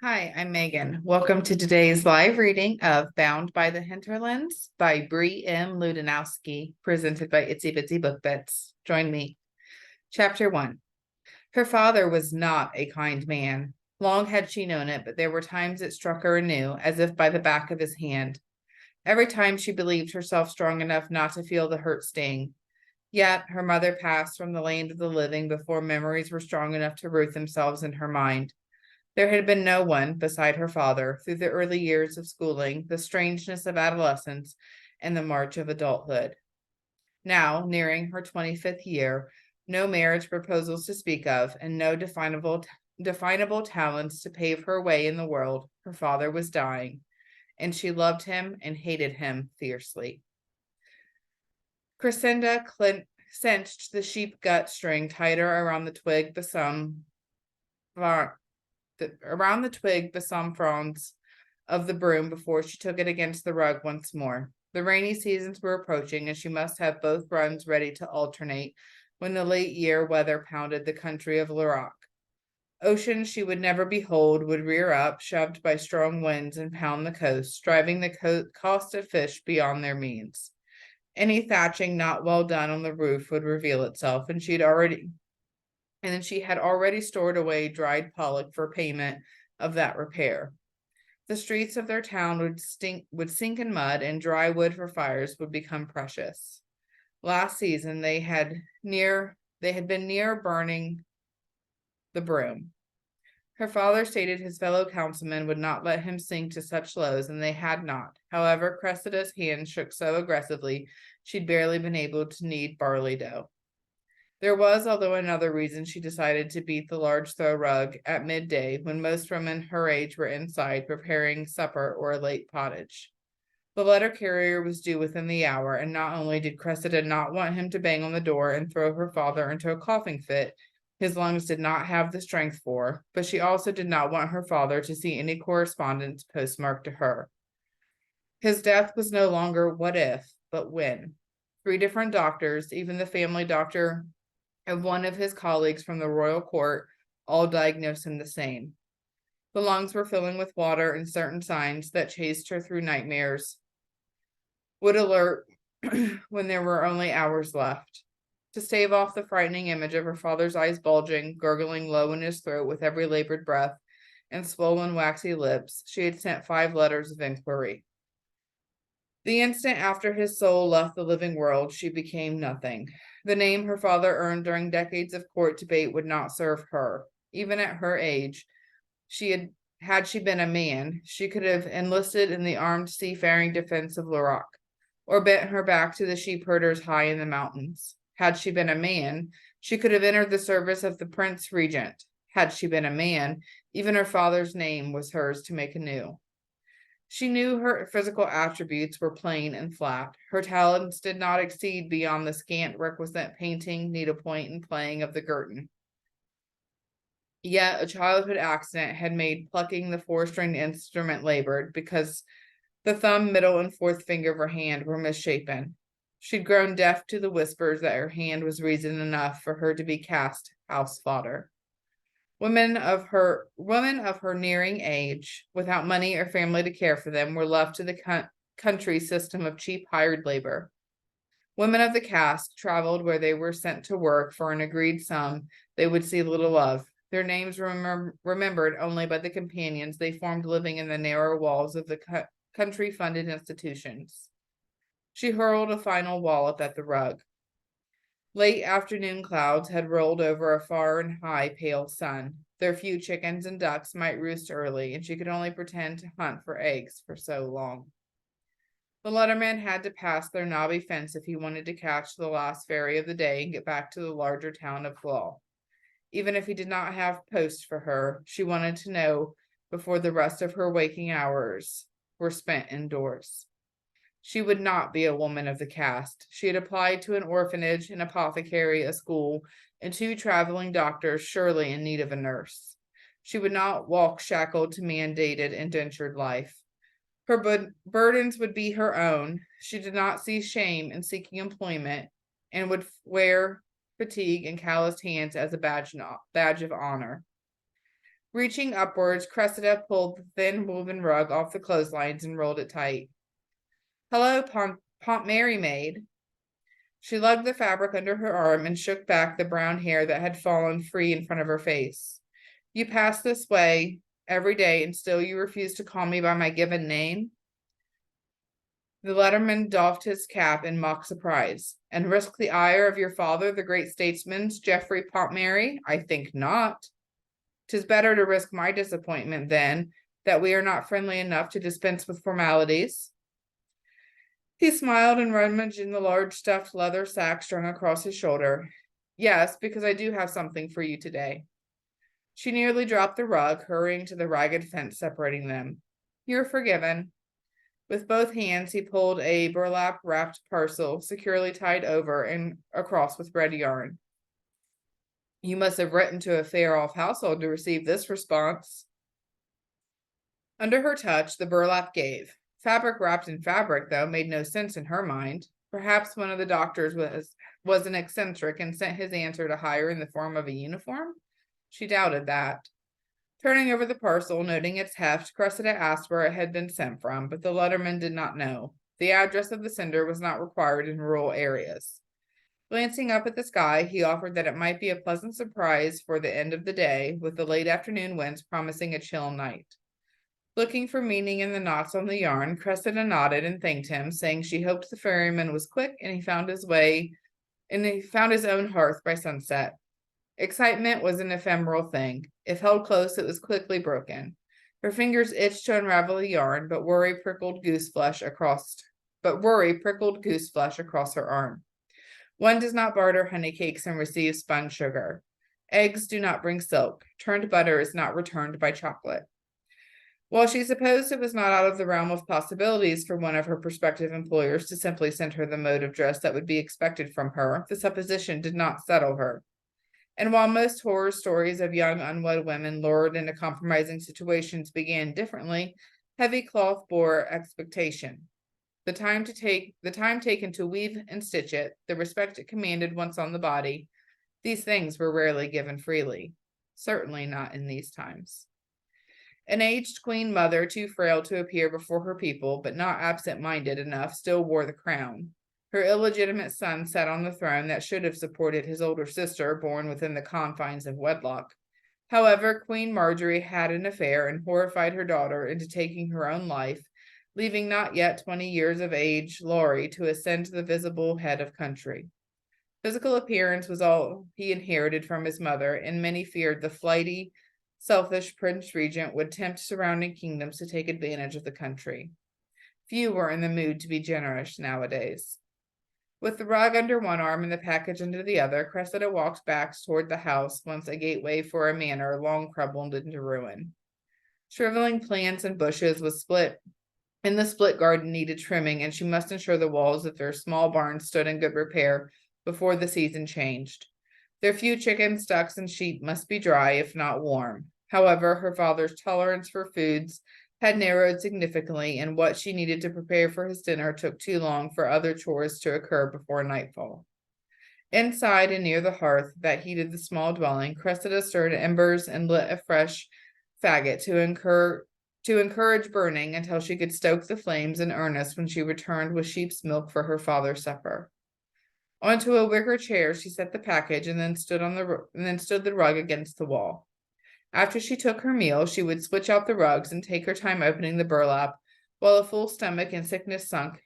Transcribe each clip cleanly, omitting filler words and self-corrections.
Hi, I'm Megan. Welcome to today's live reading of Bound by the Hinterlands by Bree M. Lewandowski, presented by Itsy Bitsy Book Bits. Join me. Chapter 1. Her father was not a kind man. Long had she known it, but there were times it struck her anew, as if by the back of his hand. Every time she believed herself strong enough not to feel the hurt sting. Yet her mother passed from the land of the living before memories were strong enough to root themselves in her mind. There had been no one beside her father through the early years of schooling, the strangeness of adolescence, and the march of adulthood. Now, nearing her 25th year, no marriage proposals to speak of, and no definable talents to pave her way in the world, her father was dying, and she loved him and hated him fiercely. Cressida cinched the sheep gut string tighter around the twig besom fronds of the broom before she took it against the rug once more. The rainy seasons were approaching, and she must have both runs ready to alternate when the late year weather pounded the country of Lerac. Oceans she would never behold would rear up, shoved by strong winds, and pound the coast, driving the cost of fish beyond their means. Any thatching not well done on the roof would reveal itself, and she had already stored away dried pollock for payment of that repair. The streets of their town would sink in mud, and dry wood for fires would become precious. Last season they had been near burning the broom. Her father stated his fellow councilmen would not let him sink to such lows, and they had not. However, Cressida's hand shook so aggressively she'd barely been able to knead barley dough. There was, although, another reason she decided to beat the large throw rug at midday when most women her age were inside preparing supper or a late pottage. The letter carrier was due within the hour, and not only did Cressida not want him to bang on the door and throw her father into a coughing fit his lungs did not have the strength for, but she also did not want her father to see any correspondence postmarked to her. His death was no longer what if, but when. 3 different doctors, even the family doctor of one of his colleagues from the royal court, all diagnosed him the same. The lungs were filling with water, and certain signs that chased her through nightmares would alert when there were only hours left. To stave off the frightening image of her father's eyes bulging, gurgling low in his throat with every labored breath, and swollen waxy lips, she had sent 5 letters of inquiry. The instant after his soul left the living world, she became nothing. The name her father earned during decades of court debate would not serve her. Even at her age, had she been a man, she could have enlisted in the armed seafaring defense of Lerac, or bent her back to the sheep herders high in the mountains. Had she been a man, she could have entered the service of the Prince Regent. Had she been a man, even her father's name was hers to make anew. She knew her physical attributes were plain and flat. Her talents did not exceed beyond the scant requisite painting, needlepoint, and playing of the curtain. Yet a childhood accident had made plucking the 4-stringed instrument labored, because the thumb, middle, and 4th finger of her hand were misshapen. She'd grown deaf to the whispers that her hand was reason enough for her to be cast house fodder. Women of her nearing age, without money or family to care for them, were left to the country system of cheap hired labor. Women of the caste traveled where they were sent to work for an agreed sum they would see little of, their names remembered only by the companions they formed living in the narrow walls of the country-funded institutions. She hurled a final wallop at the rug. Late afternoon clouds had rolled over a far and high pale sun. Their few chickens and ducks might roost early, and she could only pretend to hunt for eggs for so long. The letterman had to pass their knobby fence if he wanted to catch the last ferry of the day and get back to the larger town of Glaw. Even if he did not have post for her, she wanted to know before the rest of her waking hours were spent indoors. She would not be a woman of the caste. She had applied to an orphanage, an apothecary, a school, and 2 traveling doctors, surely in need of a nurse. She would not walk shackled to mandated, indentured life. Her burdens would be her own. She did not see shame in seeking employment, and would wear fatigue and calloused hands as a badge of honor. Reaching upwards, Cressida pulled the thin woven rug off the clotheslines and rolled it tight. Hello, Pomp Mary maid. She lugged the fabric under her arm and shook back the brown hair that had fallen free in front of her face. You pass this way every day and still you refuse to call me by my given name? The letterman doffed his cap in mock surprise. And risk the ire of your father, the great statesman, Geoffrey Pontmerry? I think not. 'Tis better to risk my disappointment, then, that we are not friendly enough to dispense with formalities. He smiled and rummaged in the large stuffed leather sack strung across his shoulder. Yes, because I do have something for you today. She nearly dropped the rug, hurrying to the ragged fence separating them. You're forgiven. With both hands, he pulled a burlap wrapped parcel, securely tied over and across with red yarn. You must have written to a fair-off household to receive this response. Under her touch, the burlap gave. Fabric wrapped in fabric, though, made no sense in her mind. Perhaps one of the doctors was an eccentric and sent his answer to hire in the form of a uniform? She doubted that. Turning over the parcel, noting its heft, Cressida asked where it had been sent from, but the letterman did not know. The address of the sender was not required in rural areas. Glancing up at the sky, he offered that it might be a pleasant surprise for the end of the day, with the late afternoon winds promising a chill night. Looking for meaning in the knots on the yarn, Cressida nodded and thanked him, saying she hoped the ferryman was quick and he found his own hearth by sunset. Excitement was an ephemeral thing. If held close, it was quickly broken. Her fingers itched to unravel the yarn, but worry prickled goose flesh across her arm. One does not barter honey cakes and receive spun sugar. Eggs do not bring silk. Turned butter is not returned by chocolate. While she supposed it was not out of the realm of possibilities for one of her prospective employers to simply send her the mode of dress that would be expected from her, the supposition did not settle her. And while most horror stories of young unwed women lured into compromising situations began differently, heavy cloth bore expectation. The time taken to weave and stitch it, the respect it commanded once on the body, these things were rarely given freely. Certainly not in these times. An aged queen mother, too frail to appear before her people, but not absent-minded enough, still wore the crown. Her illegitimate son sat on the throne that should have supported his older sister, born within the confines of wedlock. However, Queen Marjorie had an affair and horrified her daughter into taking her own life, leaving not yet 20 years of age Laurie to ascend to the visible head of country. Physical appearance was all he inherited from his mother, and many feared the flighty, selfish Prince Regent would tempt surrounding kingdoms to take advantage of the country. Few were in the mood to be generous nowadays. With the rug under one arm and the package under the other, Cressida walked back toward the house, once a gateway for a manor long crumbled into ruin. Shriveling plants and bushes in the split garden needed trimming, and she must ensure the walls of their small barn stood in good repair before the season changed. Their few chickens, ducks, and sheep must be dry, if not warm. However, her father's tolerance for foods had narrowed significantly, and what she needed to prepare for his dinner took too long for other chores to occur before nightfall. Inside and near the hearth that heated the small dwelling, Cressida stirred embers and lit a fresh faggot to encourage burning until she could stoke the flames in earnest when she returned with sheep's milk for her father's supper. Onto a wicker chair she set the package and then stood the rug against the wall. After she took her meal, she would switch out the rugs and take her time opening the burlap, while a full stomach and sickness sunk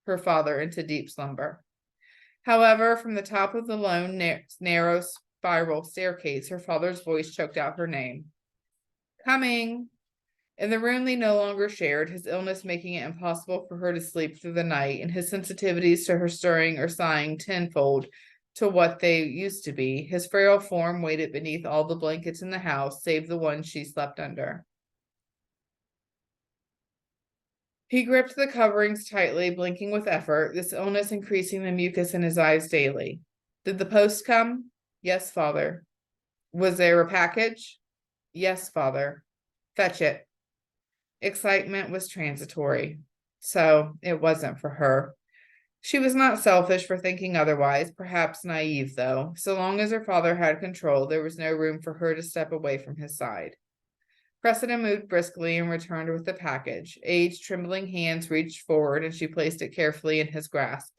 her father into deep slumber. However, from the top of the lone, narrow spiral staircase, her father's voice choked out her name. Coming! In the room they no longer shared, his illness making it impossible for her to sleep through the night, and his sensitivities to her stirring or sighing tenfold to what they used to be. His frail form waited beneath all the blankets in the house, save the one she slept under. He gripped the coverings tightly, blinking with effort, this illness increasing the mucus in his eyes daily. Did the post come? Yes, father. Was there a package? Yes, father. Fetch it. Excitement was transitory, so it wasn't for her. She was not selfish for thinking otherwise, perhaps naive, though. So long as her father had control, there was no room for her to step away from his side. Cressida moved briskly and returned with the package. Ade's trembling hands reached forward, and she placed it carefully in his grasp.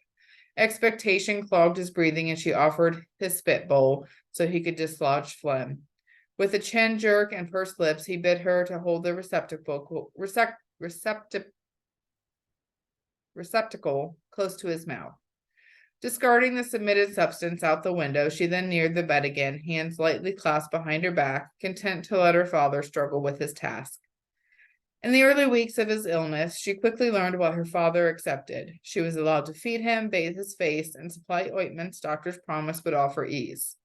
Expectation clogged his breathing, and she offered his spit bowl so he could dislodge phlegm. With a chin jerk and pursed lips, he bid her to hold the receptacle close to his mouth. Discarding the submitted substance out the window, she then neared the bed again, hands lightly clasped behind her back, content to let her father struggle with his task. In the early weeks of his illness, she quickly learned what her father accepted. She was allowed to feed him, bathe his face, and supply ointments doctors promised would offer ease.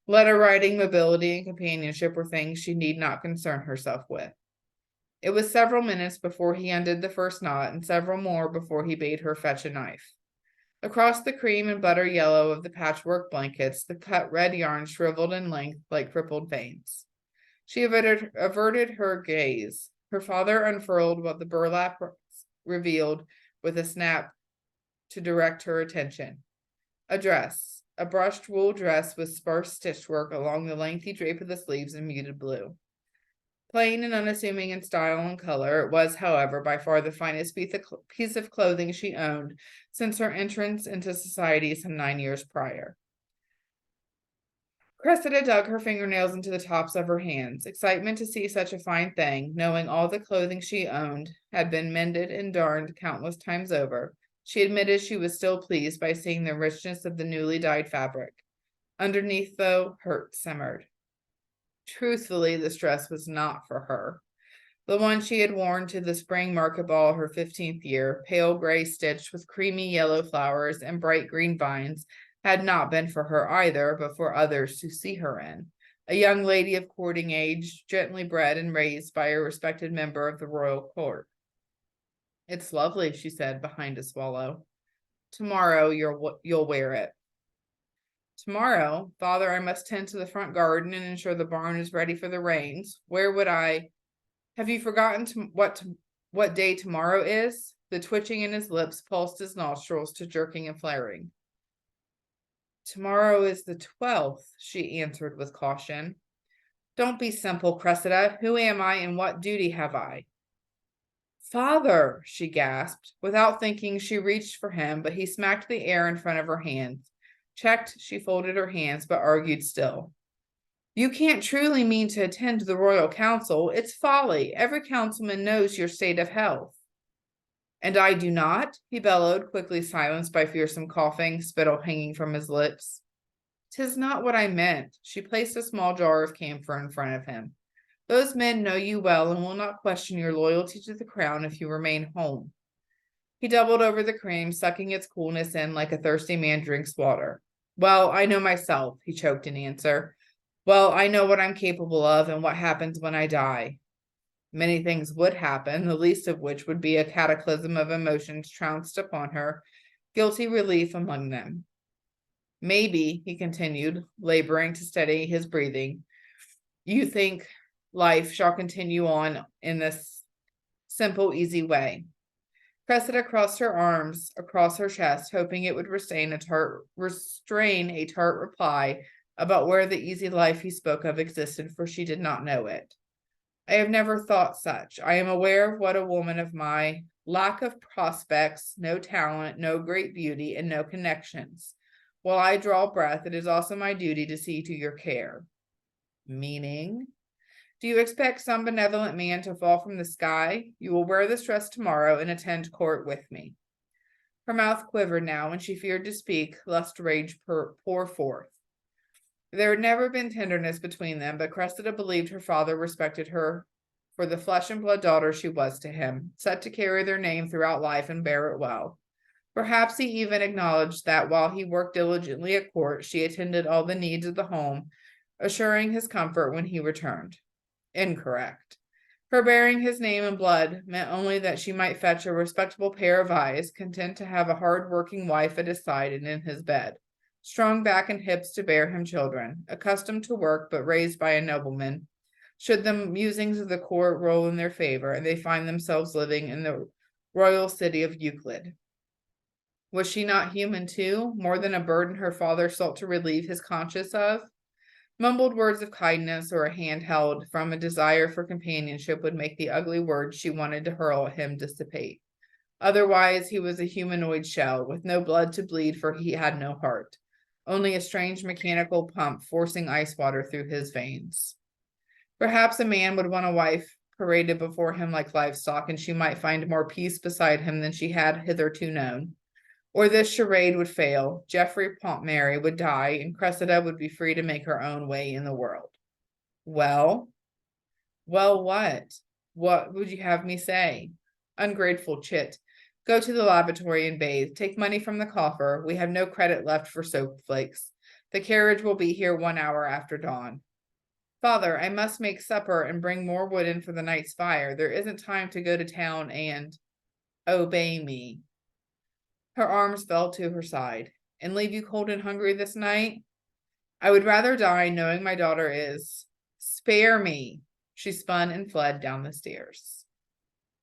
Letter writing, mobility, and companionship were things she need not concern herself with. It was several minutes before he undid the first knot, and several more before he bade her fetch a knife. Across the cream and butter yellow of the patchwork blankets, the cut red yarn shriveled in length like crippled veins. She averted her gaze. Her father unfurled what the burlap revealed with a snap to direct her attention. A dress, a brushed wool dress with sparse stitchwork along the lengthy drape of the sleeves in muted blue. Plain and unassuming in style and color, it was, however, by far the finest piece of clothing she owned since her entrance into society some 9 years prior. Cressida dug her fingernails into the tops of her hands. Excitement to see such a fine thing, knowing all the clothing she owned had been mended and darned countless times over. She admitted she was still pleased by seeing the richness of the newly dyed fabric. Underneath, though, hurt simmered. Truthfully, this dress was not for her. The one she had worn to the spring market ball her 15th year, pale gray stitched with creamy yellow flowers and bright green vines, had not been for her either, but for others to see her in. A young lady of courting age, gently bred and raised by a respected member of the royal court. "It's lovely," she said behind a swallow. "Tomorrow you'll wear it." "Tomorrow, father, I must tend to the front garden and ensure the barn is ready for the rains. Where would I? Have you forgotten what day tomorrow is?" The twitching in his lips pulsed his nostrils to jerking and flaring. "Tomorrow is the 12th, she answered with caution. "Don't be simple, Cressida. Who am I and what duty have I?" "Father," she gasped. Without thinking, she reached for him, but he smacked the air in front of her hands. Checked, she folded her hands, but argued still. "You can't truly mean to attend the royal council. It's folly. Every councilman knows your state of health." "And I do not?" he bellowed, quickly silenced by fearsome coughing, spittle hanging from his lips. "'Tis not what I meant." She placed a small jar of camphor in front of him. "Those men know you well and will not question your loyalty to the crown if you remain home." He doubled over the cream, sucking its coolness in like a thirsty man drinks water. "Well, I know myself," he choked in answer. "Well, I know what I'm capable of and what happens when I die." Many things would happen, the least of which would be a cataclysm of emotions trounced upon her, guilty relief among them. "Maybe," he continued, laboring to steady his breathing, "you think life shall continue on in this simple, easy way." Cressida crossed her arms across her chest, hoping it would restrain a tart reply about where the easy life he spoke of existed, for she did not know it. "I have never thought such. I am aware of what a woman of my lack of prospects, no talent, no great beauty, and no connections. While I draw breath, it is also my duty to see to your care." "Meaning?" "Do you expect some benevolent man to fall from the sky? You will wear this dress tomorrow and attend court with me." Her mouth quivered now, and she feared to speak, lest rage pour forth. There had never been tenderness between them, but Cressida believed her father respected her for the flesh and blood daughter she was to him, set to carry their name throughout life and bear it well. Perhaps he even acknowledged that while he worked diligently at court, she attended all the needs of the home, assuring his comfort when he returned. Incorrect. Her bearing his name and blood meant only that she might fetch a respectable pair of eyes, content to have a hard-working wife at his side and in his bed, strong back and hips to bear him children, accustomed to work but raised by a nobleman, should the musings of the court roll in their favor and they find themselves living in the royal city of Euclid. Was she not human too, more than a burden her father sought to relieve his conscience of? Mumbled words of kindness or a hand held from a desire for companionship would make the ugly words she wanted to hurl at him dissipate. Otherwise, he was a humanoid shell with no blood to bleed, for he had no heart, only a strange mechanical pump forcing ice water through his veins. Perhaps a man would want a wife paraded before him like livestock, and she might find more peace beside him than she had hitherto known. Or this charade would fail, Geoffrey Pontmerry would die, and Cressida would be free to make her own way in the world. Well, what? What would you have me say? Ungrateful chit. Go to the lavatory and bathe. Take money from the coffer. We have no credit left for soap flakes. The carriage will be here 1 hour after dawn. Father, I must make supper and bring more wood in for the night's fire. There isn't time to go to town and obey me. Her arms fell to her side. And leave you cold and hungry this night? I would rather die knowing my daughter is. Spare me. She spun and fled down the stairs.